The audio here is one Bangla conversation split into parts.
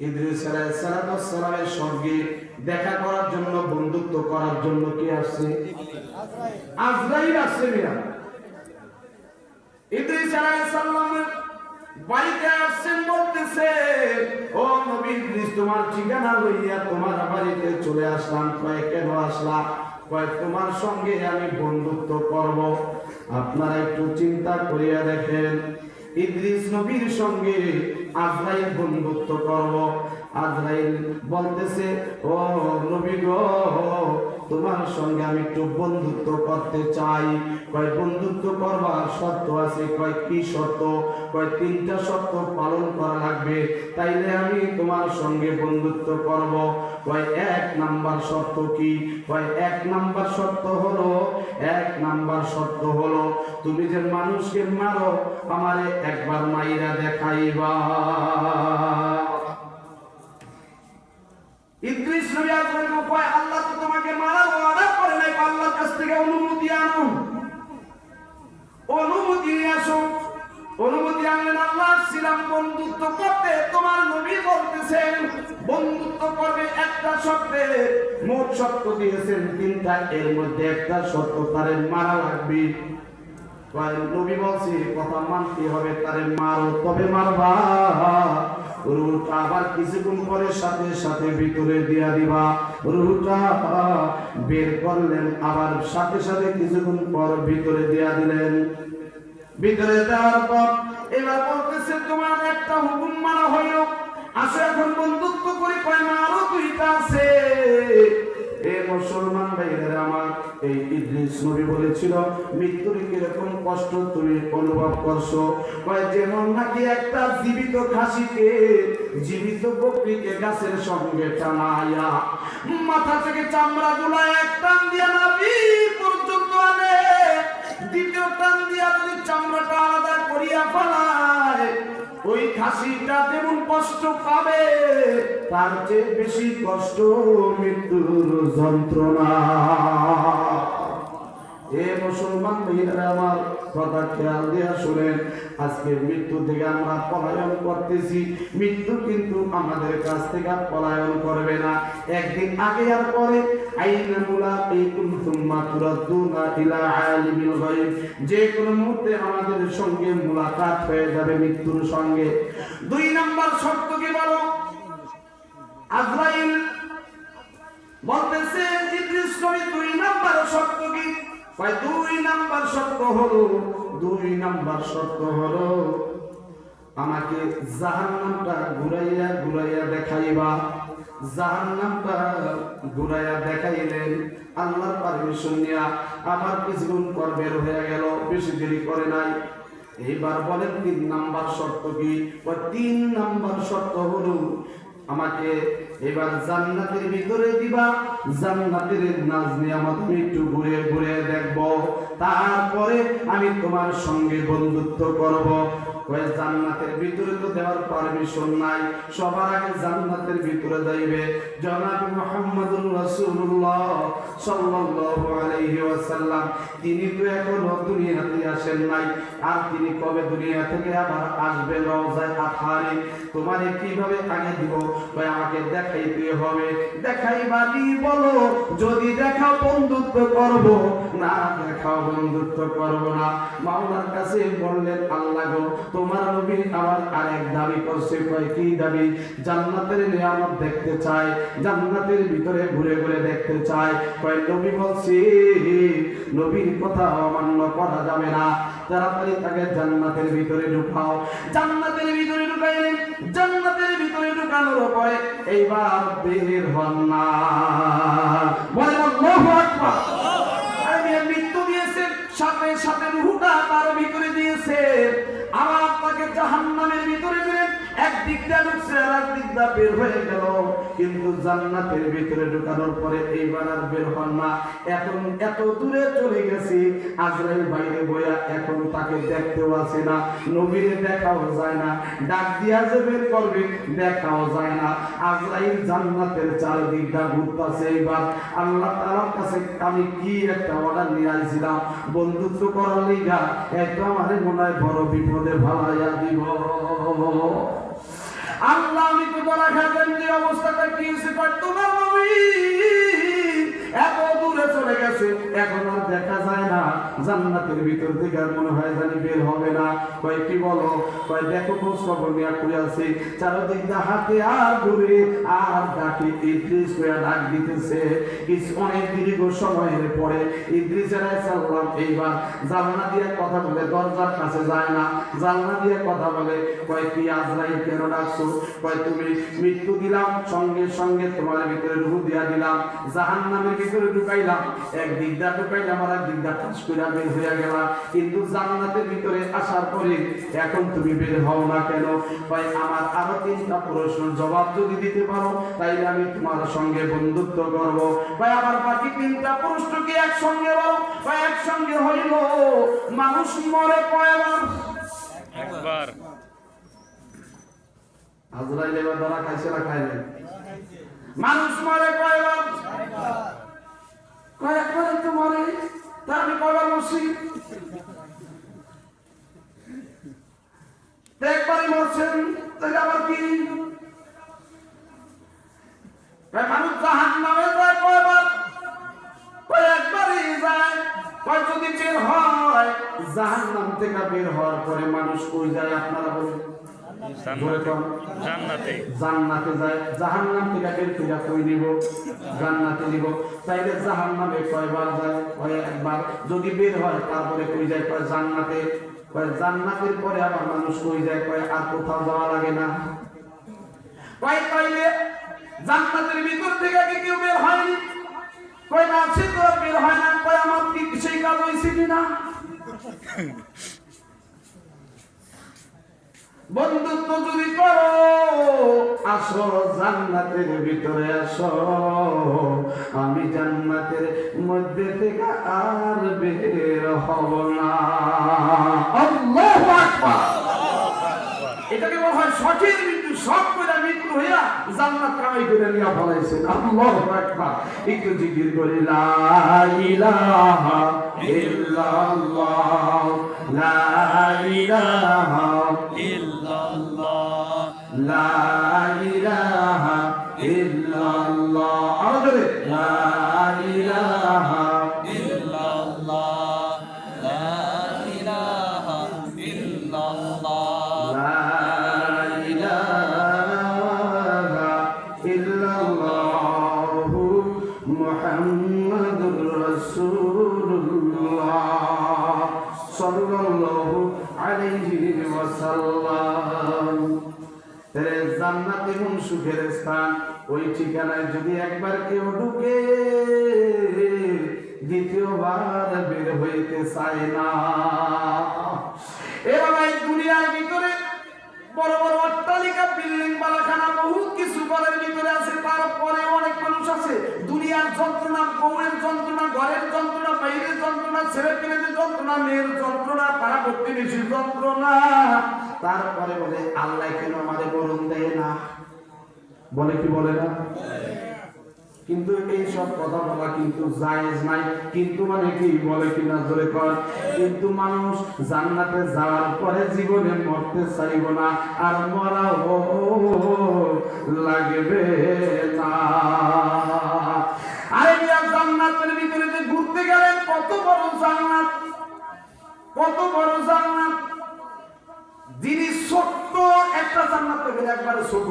ইদ্রিস আলাইহিস সালামের সঙ্গে দেখা করার জন্য, বন্ধুত্ব করার জন্য কি আসছে? আজরাইল আসছে। মিয়া ইদ্রিস আলাইহিস সালামের বাড়িতে আসছেন, বলতেছে ও নবী ইদ্রিস, তোমার ঠিকানা লইয়া তোমার বাড়িতে চলে আসলাম। কয় কেন আসলা? কয় তোমার সঙ্গে আমি বন্ধুত্ব করব। আপনারা একটু চিন্তা করিয়া দেখেন, ইদ্রিস নবীর সঙ্গে আজরাইল বন্ধুত্ব করব। আজরাইল বলতেছে ও নবী গো, তোমার সঙ্গে আমি একটু বন্ধুত্ব করতে চাই। কয় বন্ধুত্ব করবার শর্ত আছে। কয় কি শর্ত? কয় তিনটা শর্ত পালন করা লাগবে, তাইলে আমি তোমার সঙ্গে বন্ধুত্ব করব। কয় এক নাম্বার শর্ত কি? কয় এক নাম্বার শর্ত হলো তুমি যে মানুষকে মারো, আমারে একবার মাইরা দেখাইবা। ইদ্রিস নবী আজরাইলকে কয় আল্লাহ তো তোমাকে মারার ওয়াদা করে নাই, আল্লাহর কাছ থেকে অনুমতি আনো, অনুমতি নিয়ে আসো। অনুমতি আনলেন, আল্লাহ ছিলাম বন্ধুত্ব করতে। তোমার নবী বলতেছেন বন্ধুত্ব করবে একটা শর্তে। মোট শর্ত দিয়েছেন তিনটা, এর মধ্যে একটা শর্ত তারে মারা লাগবে। নবী বলছে কথা মানতে হবে, তারে মারো, তবে মারবা। রুহটা আবার কিছুক্ষণ পরে সাথে সাথে ভিতরে দিয়া দিবা। রুহটা বের করলেন, আবার সাথে সাথে কিছুক্ষণ পর ভিতরে দিয়া দিলেন। ভিতরে দেওয়ার পর এবার বলতেছে তোমার একটা হুকুম মানা হইল, আসো এখন বন্ধুত্ব করি। কয় না, আরো দুইটা আছে। এ মুসলমান ভাইরা আমার, এই ইদ্রিস নবী বলেছিল মৃত্যুর কিরকম কষ্ট তুমি অনুভব করছো। কয় যেমন নাকি একটা জীবিত খাসিকে, জীবিত বকরিকে গাছের সঙ্গে টানাইয়া মাথা থেকে চামড়া গুলা এক টান দিয়া নাভি পর্যন্ত আনে, দ্বিতীয় টান দিয়া যদি চামড়াটা আলাদা করিয়া ফেলায়, ওই খাসিটা যেমন কষ্ট পাবে, তার চেয়ে বেশি কষ্ট মৃত্যুর যন্ত্রণা। এ মুসলমান ভাইরা আমার, কথা খেয়াল দিয়া শুনেন। আজকে মৃত্যু থেকে আমরা পলায়ন করতেছি, মৃত্যু কিন্তু আমাদের কাছ থেকে পলায়ন করবে না। একদিন আগে আর পরে আইনা মুলাকিকুম সুম্মা তুরাদ্দুনা ইলা আলিমিল গায়ব, যে কোন মুহূর্তে আমাদের সঙ্গে মুলাকাত হয়ে যাবে মৃত্যুর সঙ্গে। দুই নাম্বার শর্ত কি বলো? আজরাইল বলতেছে ইদ্রিস নবী দুই নাম্বার শর্ত কি? কয় দুই নাম্বার শর্ত হলো আমাকে জাহান্নামটা ঘুরাইয়া ঘুরাইয়া দেখাইবা। জাহান্নামটা ঘুরাইয়া দেখাইলেন আল্লাহর পারমিশন নিয়া। আমার কিছুক্ষণ পর বের হয়ে গেল, বেশি দেরি করে নাই। এইবার বলেন তিন নাম্বার শর্ত কি? তিন নাম্বার শর্ত হলো আমাকে এবার জান্নাতের ভিতরে দিবা, জান্নাতের নাজ নিয়ামত একটু ঘুরে ঘুরে দেখব, তারপরে আমি তোমার সঙ্গে বন্ধুত্ব করব। কয় জান্নাতের ভিতরে তো দেওয়ার পারমিশন নাই, সবার আগে জান্নাতের ভিতরে যাইবে জনাব মুহাম্মদুর রাসূলুল্লাহ সাল্লাল্লাহু আলাইহি ওয়াসাল্লাম। তিনি তো এখনো দুনিয়াতে আসেন নাই, আর তিনি কবে দুনিয়া থেকে আবার আসবেন? রওজায়ে আতহারে। তোমারে কিভাবে আগে দিব? কয় আমাকে দেখাইতে হবে। দেখাইবানি বলো, যদি দেখাও বন্ধুত্ব করব, না দেখাও বন্ধুত্ব করব না। মাওলার কাছে বললেন আল্লাহ গো, তোমার নবী আমার আরেক দাবি করছে। কয় কি দাবি? জান্নাতের নিয়ামত দেখতে চাই, জান্নাতের ভিতরে ঘুরে ঘুরে দেখতে চাই। কয় নবী বলছি নবীর কথা অমান্য করা যাবে না, তাড়াতাড়ি তাকে জান্নাতের ভিতরে ঢুকাও। জান্নাতের ভিতরে ঢুকাইলেন। জান্নাতের ভিতরে ঢুকানোর পরে এইবার বের হন না। বলেন আল্লাহু আকবার। মৃত্যু দিয়েছে, সাথে সাথে রূহটা তার ভিতরে দিয়েছে। আবার তাকে জাহান্নামের ভিতরে দিলেন। একদিক দিয়ে ঢুকছে, আর একদিক দিয়ে বের হয়ে গেল। কিন্তু জান্নাতের ভিতরে ঢুকানোর পরে এইবার আর বের হন না। এখন এত দূরে চলে গেছি, আজরাইল বাইরে বইয়া, এখন তাকে দেখতেও আসে না, নবীরে দেখাও যায় না, ডাক দিয়া যে বের করবে দেখাও যায় না। আজরাইল জান্নাতের চারদিকটা ঘুরতেছে। এইবার আল্লাহ তাআলার কাছে আমি কি একটা অর্ডার নিয়ে আসছিলাম বন্ধুত্ব করার লিগা, এটা আমারে মনে হয় বড় বিপদে ভালাইয়া দিব। আল্লাহ আমি তো ধরা খাইতেন যে অবস্থাটা কি হয়েছে, তোমার নবী এত দূরে চলে গেছে, এখন আর দেখা যায় না, জান্নাতের ভিতর থেকে আর মনে হয় জানি বের হবে না। কয় কি বলো? কয় দেখো খোঁজ খবর নিয়ে কই আছে, চারদিক হাতে আর ঘুরে আর ডাকে ইদ্রিস কইয়া ডাক দিতেছে। কিছু অনেক দীর্ঘ সময়ের পরে ইদ্রিস আলাইহিস সালাম এইবার জানলা দিয়ে কথা বলে, দরজার কাছে যায় না, জানলা দিয়ে কথা বলে। কয় কি আজরাইল কেন ডাকছো? কয় তুমি মৃত্যু দিলাম, সঙ্গে সঙ্গে তোমার ভিতরে রূহ দিয়া দিলাম, জাহান্নামের ভিতরে ঢুকাইলাম, এক দিকটা ঢুকাইলাম আর এক দিকটা পাশ করে বের হয়ে গেলাম, কিন্তু জান্নাতের ভিতরে আসার পরে এখন তুমি বের হও না কেন? কয় আমার আরো 3টা প্রশ্নের জবাব যদি দিতে পারো তাইলে আমি তোমার সঙ্গে বন্ধুত্ব করব। কয় আমার বাকি 3টা প্রশ্ন কি একসঙ্গে বলো? কয় একসঙ্গে হইল। মানুষ মরে কয়বার? একবার। আজরাইল এবার ধরা খাইছে না খাইলেন? মানুষ মরে কয়বার? কয় একবারই তো মরে, তা আমি কয়বার মরছি? একবারই মরছেন, তাহলে আবার কি? মানুষ জাহান্নামে যায় কয়বার? কয় একবারই যায়। কয় যদি বের হয় জাহান্নাম থেকে বের হওয়ার পরে মানুষ কই যায় আপনারা বলেন? জান্নাতে। জান্নাতে যায়। জাহান্নাম থেকে বের করে কই নিব? জান্নাতে নিব। তাইলে জাহান্নামে কয়বার যায়? কয় একবার। যদি বের হয় তারপরে কই যায়? কয় জান্নাতে। কয় জান্নাতের পরে আবার মানুষ কই যায়? কয় আর কোথাও যাওয়া লাগে না। কয় তাইলে জান্নাতের ভিতর থেকে কি কেউ বের হয়নি? কয় না, সে তো বের হয় না। কয় আমার কি সেই কাজ হয়েছে কিনা? বন্ধুত্ব যদি করো, আসো জান্নাতের ভিতরে আসো, আমি জান্নাতের মধ্যে থেকে আর বের হব না। আল্লাহু আকবার। এটাকে বলা হয় শখের মৃত্যু। শখ করে মৃত্যু হইয়া জান্নাত কামাই করে নিয়ে ফলাইছে। আল্লাহু আকবার। একটু জিকির করি, লা ইলাহা ইল্লাল্লাহ, লা ইলাহা ইল্লাল্লাহ, লা ইলাহা ইল্লাল্লাহ। আরো জোরে, লা ইলাহা ইল্লাল্লাহ, লা ইলাহা ইল্লাল্লাহ, লা ইলাহা ইল্লাল্লাহু মুহাম্মাদুর রাসূলুল্লাহ সাল্লাল্লাহু আলাইহি ওয়াসাল্লাম। জান্নাত এমন সুখের স্থান, ওই ঠিকানায় যদি একবার কেউ ঢুকে দ্বিতীয়বার বের হইতে চায় না। এবার এই দুনিয়ার ভিতরে বড় বড় অট্টালিকা, বিল্ডিং, বালাখানা, বহুত কিছু ঘরের ভিতরে আছে, তারপরে অনেক মানুষ আছে দুনিয়ার যন্ত্রণা, বউয়ের যন্ত্রণা, ঘরের যন্ত্রণা, বাইরের যন্ত্রণা, ছেলে পেলেদের যন্ত্রণা, মেয়ের যন্ত্রণা, পাড়া প্রতিবেশীর যন্ত্রণা, তারপরে বলে আল্লাহ কেন আমাদের মরণ দেয় না? বলে কি বলে না? কিন্তু এই সব কথা বলা কিন্তু জায়েজ নাই। কিন্তু মানে কি বলে কিনা জোরে কর। কিন্তু মানুষ জান্নাতে যাওয়ার পরে জীবনে মরতে চাইব না, আর মরাও লাগবে না। আরে মিয়া, জান্নাতের ভিতরে যে ঘুরতে গেলেন, কত বড় জান্নাত, কত বড় জান্নাত। যিনি ছোট্ট একটা জান্নাত পাইবেন, একবারে ছোট,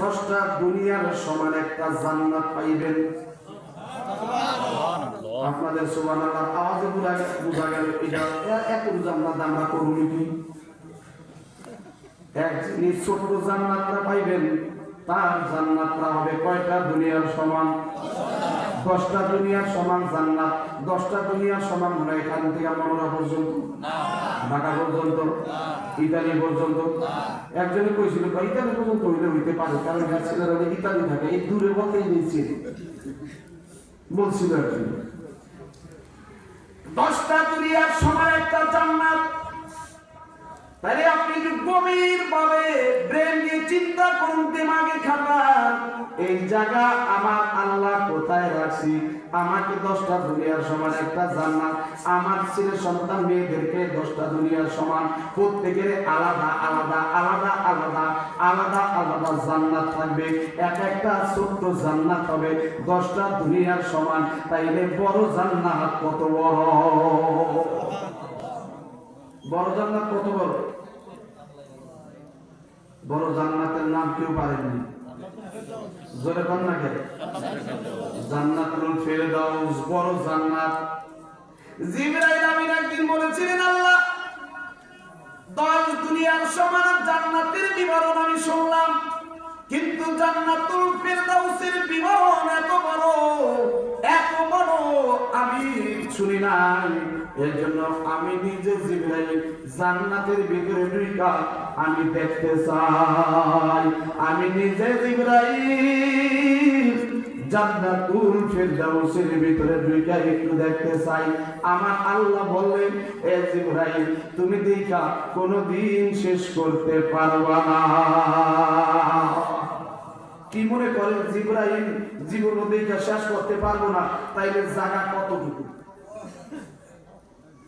10টা দুনিয়ার সমান একটা জান্নাত পাইবেন। আপনাদের সুবহানাল্লাহ আওয়াজে বুঝা গেল এটা এত জান্নাত আমরা করব কি? এক যিনি ছোট্ট জান্নাতটা পাইবেন, তার জান্নাতটা হবে কয়টা দুনিয়ার সমান? 10টা দুনিয়ার সমান জান্নাত। 10টা দুনিয়ার সমান মানে এখান থেকে মনোরা পর্যন্ত, ঢাকা পর্যন্ত, ইতালি পর্যন্ত। একজনে কইছিল ইতালি পর্যন্ত হইলে হইতে পারে, কারণ ছেলেরা ইতালি থাকে, এই দূরে বলতেই দিচ্ছি বলছিল আর কি। 10টা দুনিয়ার সমান একটা জান্নাত। তাহলে আপনি যদি গভীর ভাবে ব্রেন দিয়ে চিন্তা করুন, দিমাগে খাটান, এই জায়গা আমার আল্লাহ কোথায় রাখছি? আমাকে 10টা দুনিয়ার সমান একটা জান্নাত, আমার ছেলে সন্তান মেয়েদেরকে 10টা দুনিয়ার সমান, প্রত্যেকের আলাদা আলাদা আলাদা আলাদা আলাদা আলাদা জান্নাত থাকবে, এক একটা ছোট্ট জান্নাত হবে 10টা দুনিয়ার সমান। তাইলে বড় জান্নাত কত বড়? বড় জান্নাত কত বড়? বড় জান্নাতের নাম কেউ পারেননি, জোরে বল না কে? জান্নাতুল ফেরদাউস বড় জান্নাত। জিবরাইল আমিন একদিন বলেছিলেন, আল্লাহ 10 দুনিয়ার সমান জান্নাতের বিবরণ আমি শুনলাম, কিন্তু জান্নাতুল ফেরদাউসের বিবরণ এত বড় আমি শুনি নাই। এর জন্য আমি নিজে জিবরাইল জান্নাতের ভিতরে ঢুকা আমি দেখতে চাই। আমি নিজে জিবরাইল জান্নাতুল ফেরদাউসের ভিতরে ঢুকা একটু দেখতে চাই। আমার আল্লাহ বললেন, এ জিবরাইল তুমি দেখা কোনদিন শেষ করতে পারবা না। কি মনে করেন জিবরাইল জীবন দেখা শেষ করতে পারবো না? তাইলে জায়গা কতটুকু?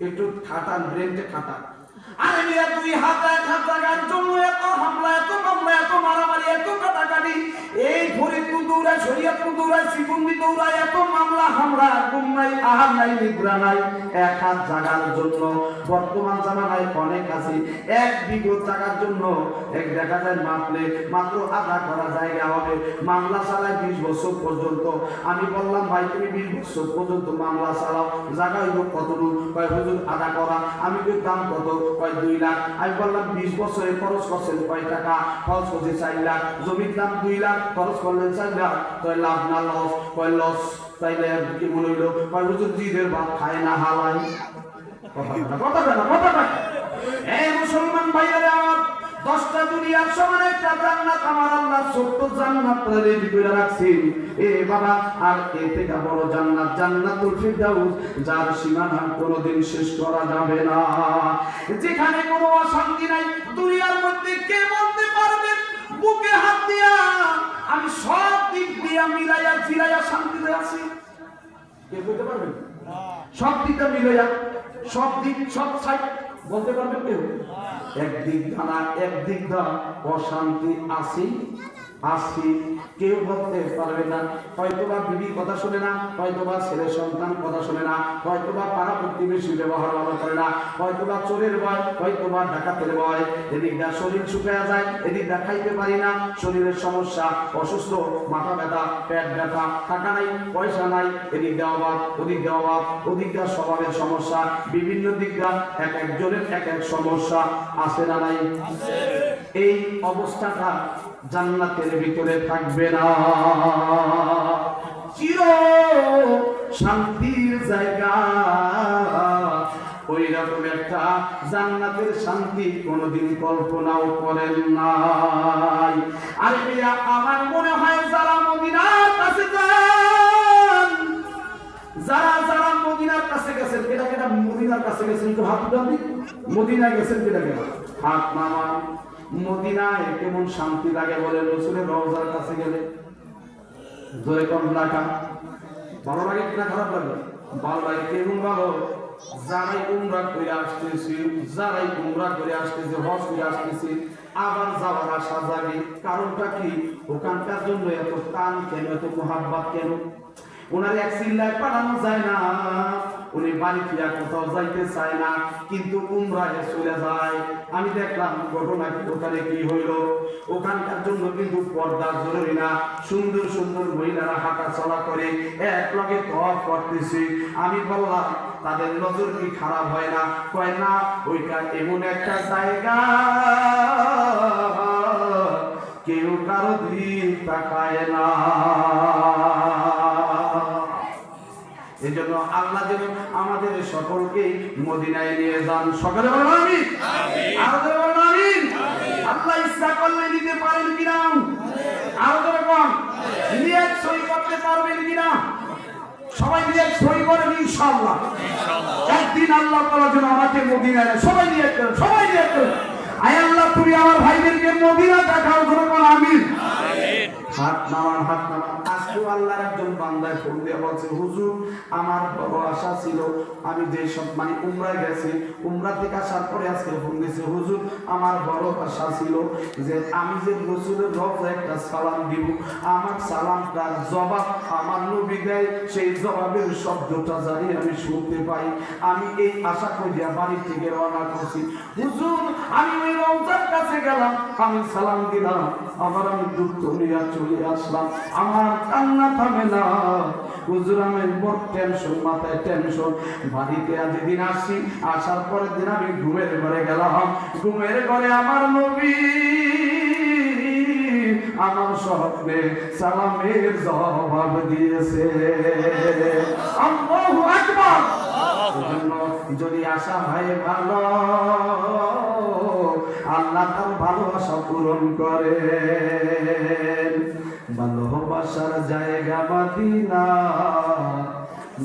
একটু খাটান, ব্রেনটা খাটান। আরে মিয়া তুই হাতে খাতাগার জন্য এত হামলা, এত মামলা, এত মারামারি, এত কাটাকাটি, এই ফরিদপুর দৌড়ায়, শরীয়তপুর দৌড়ায়, শ্রীগঞ্জি দৌড়ায়, এত মামলা হামলা, ঘুম নাই, আহার নাই, নিদ্রা নাই, এক হাত জাগার জন্য বর্তমান জামানায় অনেক আছে। 1 বিঘা জাগার জন্য এক দেখা যায় মাপলে মাত্র আধা করা জায়গা হবে। মামলা চালায় 20 বছর পর্যন্ত। আমি বললাম, ভাই তুমি 20 বছর পর্যন্ত মামলা চালাও, জায়গা হইব কতটুকু? কয় হুজুর আধা করা। আমি কই দাম কত? কয় 2 লাখ। আমি বললাম 20 বছরে খরচ করছেন কয় টাকা? খরচ করছে 4 লাখ। জমির দাম 2 লাখ, খরচ করলেন 4 লাখ। কয় লাভ না লস? কয় লস। তাইলে কি মনে হইলো? কয় হুজুর জিদের ভাত খায় না হালাই। কথা এই মুসলমান ভাইরা আমার, 10টা দুনিয়ার সমান একটা জান্নাত আমার আল্লাহ ছোট্ট জান্নাত রেডি করে রাখছে। এ বাবা, আর এর থেকে বড় জান্নাত জান্নাতুল ফিরদাউস, যার সীমানা কোনোদিন শেষ করা যাবে না, যেখানে কোনো অশান্তি নাই। দুনিয়ার মধ্যে কে বলতে পারবে বুকে হাত দিয়া আমি সব দিক দিয়া মিলাইয়া জিরাইয়া শান্তিতে আছি? কে বলতে পারবে? সব দিকটা মিলাইয়া, সব দিক, সব সাইড বলতে পারবেন কেউ? একদিক দানা, একদিক দা অশান্তি আসি কেউ বলতে পারবে না। হয়তোবা বিবি কথা শুনে না, হয়তোবা ছেলে সন্তান কথা শুনে না, হয়তোবা পাড়া প্রতিবেশী ব্যবহার ভালো করে না, হয়তোবা চোরের ভয়, হয়তোবা ডাকাতের ভয়। এদিকটা শরীর শুকায়া যায়, এদিকটা খাইতে পারি না, শরীরের সমস্যা, অসুস্থ, মাথা ব্যথা, পেট ব্যথা, টাকা নাই, পয়সা নাই, এদিকটা অভাব, ওদিকটা অভাব, ওদিকটা স্বভাবের সমস্যা, বিভিন্ন দিকটা এক একজনের এক এক সমস্যা আছে না নাই? এই অবস্থাটা জান্নাতের ভিতরে থাকবে না। চির শান্তির জায়গা, ওই রকম একটা জান্নাতের শান্তি কোনদিন কল্পনাও করেন নাই। আরে ভাইয়া, আমার মনে হয় যারা মদিনার কাছে যান, যারা মদিনার কাছে গেছেন, কেটা মদিনার কাছে গেছেন একটু হাত উঠান। মদিনায় গেছেন কেটা হাত নামান। মদিনায় কেমন শান্তি লাগে বলে রাসূলের রওজার কাছে গেলে? জোরে কম লাগা ভালো লাগে কিনা খারাপ লাগে? ভালো লাগে। কেমন ভালো? যারাই উমরা করে আসতেছি, যারাই উমরা করে আসতেছে, হজ করে আসতেছি, আবার যাওয়ার আশা জাগে। কারণটা কি? ওখানকার জন্য এত টান কেন, এত মোহাব্বত কেন? ওনার এক চিল্লায় পাঠানো যায় না, উনি বাড়ি ফিরা কোথাও যাইতে চায় না, কিন্তু উমরায় চলে যায়। আমি দেখলাম ঘটনা কি, ওখানে কি হইল। ওখানকার জন্য কিন্তু পর্দা জরুরি না, সুন্দর সুন্দর মহিলারা হাঁটা চলা করে এক লগে তওয়াফ করতেছে। আমি বললাম তাদের নজর কি খারাপ হয় না? কয় না, ওইটা এমন একটা জায়গা কেউ কারো দিক তাকায় না। এই জন্য আল্লাহ যেন আমাদের সকলকে মদিনায় নিয়ে যান। সকলে বলেন আমিন। আরো জোরে বলেন আমিন। আল্লাহ ইচ্ছা করলে নিতে পারেন কিনা? আরো জোরে বলেন। নিয়ত সই করতে পারবেন কিনা? সবাই নিয়ত সই করেন ইনশাআল্লাহ। একদিন আল্লাহ তাআলা যেন আমাকে মদিনায়, সবাই নিয়ত করেন, সবাই নিয়ত করেন। আয় আল্লাহ, তুমি আমার ভাইদেরকে মদিনা দেখাও। জোরে বলেন আমিন। হাত নামান, হাত নামান। আজকে আল্লাহর একজন বান্দায় ফোন দিয়ে বলছে, হুজুর আমার বড় আশা ছিল, আমি যে সব মানে উমরায় গেছি, উমরা থেকে আসার পরে আজকে ফোন দিয়েছে, হুজুর আমার বড় আশা ছিল যে আমি যে রসুলের রওজায় একটা সালাম দিব, আমার সালামটার জবাব আমার নবী দেয়, সেই জবাবের শব্দটা জানি আমি শুনতে পাই। আমি এই আশা করিয়া বাড়ি থেকে রওনা করছি। হুজুর আমি ওই রওজার কাছে গেলাম, আমি সালাম দিলাম, আবার আমি দুঃখ নিয়ে চলে আসলাম, আমার কান্না থামে না। হুজুর আমি বড় টেনশন, মাথায় টেনশন। বাড়িতে আজ দিন আসি, আসার পরের দিন আমি ঘুমের ঘরে গেলাম, ঘুমের ঘরে আমার নবী আমার স্বপ্নে সালামের জবাব দিয়েছে। আল্লাহু আকবার। যদি আশা হয় ভালো, আল্লাহ তার ভালোবাসা পূরণ করে। ভালোবাসার জায়গা মদিনা,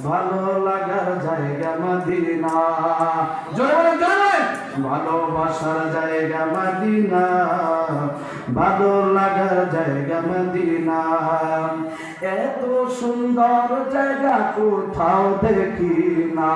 ভালো লাগার জায়গা মদিনা, জোরে বলেন জোরে। ভালোবাসার জায়গা মদিনা, ভালো লাগার জায়গা মদিনা, এত সুন্দর জায়গা কোথাও দেখি না।